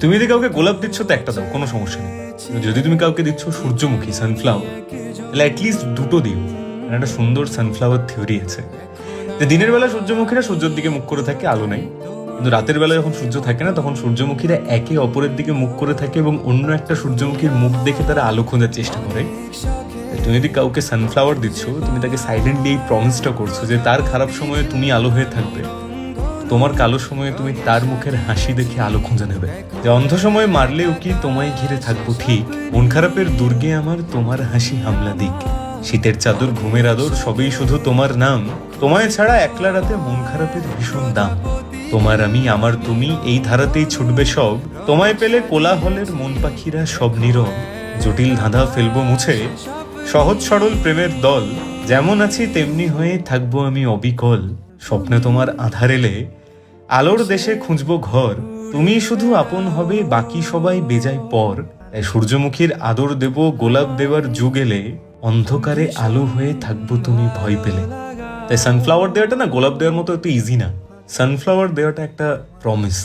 তুমি যদি কাউকে গোলাপ দিচ্ছ তো একটা দাও, কোনো সমস্যা নেই। যদি তুমি কাউকে দিচ্ছ সূর্যমুখী, সানফ্লাওয়ার, তাহলে অ্যাটলিস্ট দুটো দিও। একটা সুন্দর সানফ্লাওয়ার থিওরি আছে যে দিনের বেলা সূর্যমুখীরা সূর্যের দিকে মুখ করে থাকে, আলো নাই, কিন্তু রাতের বেলা যখন সূর্য থাকে না তখন সূর্যমুখীরা একে অপরের দিকে মুখ করে থাকে এবং অন্য একটা সূর্যমুখীর মুখ দেখে তারা আলো খোঁজার চেষ্টা করে। তুমি যদি কাউকে সানফ্লাওয়ার দিচ্ছ, তুমি তাকে সাইলেন্টলি এই প্রমিসটা করছো যে তার খারাপ সময়ে তুমি আলো হয়ে থাকবে, তোমার কালো সময়ে তুমি তার মুখের হাসি দেখে আলো খুঁজে নেবে। যে অন্ধ সময়ে মারলেও কি তোমায় ঘিরে থাকবো ঠিক, মন খারাপের দুর্গে আমার তোমার হাসি হামলা দিক, শীতের চাদর ঘুমের আদর সবই শুধু তোমার নাম, তোমায় ছাড়া একলা রাতে মন খারাপের ভীষণ দাম, তোমার আমি আমার তুমি এই ধারাতেই ছুটবে সব, তোমায় পেলে কোলাহলের মন পাখিরা সব নীরব, জটিল ধাঁধা ফেলবো মুছে, সহজ সরল প্রেমের দল, যেমন আছি তেমনি হয়ে থাকবো আমি অবিকল, স্বপ্নে তোমার আধার এলে আলোর দেশে খুঁজবো ঘর, তুমি শুধু আপন হবে বাকি সবাই বেজায় পর, তাই সূর্যমুখীর আদর দেব গোলাপ দেওয়ার যুগ এলে, অন্ধকারে আলো হয়ে থাকবো তুমি ভয় পেলে। তাই সানফ্লাওয়ার দেওয়াটা না গোলাপ দেওয়ার মতো একটু ইজি না, সানফ্লাওয়ার দেওয়াটা একটা প্রমিস।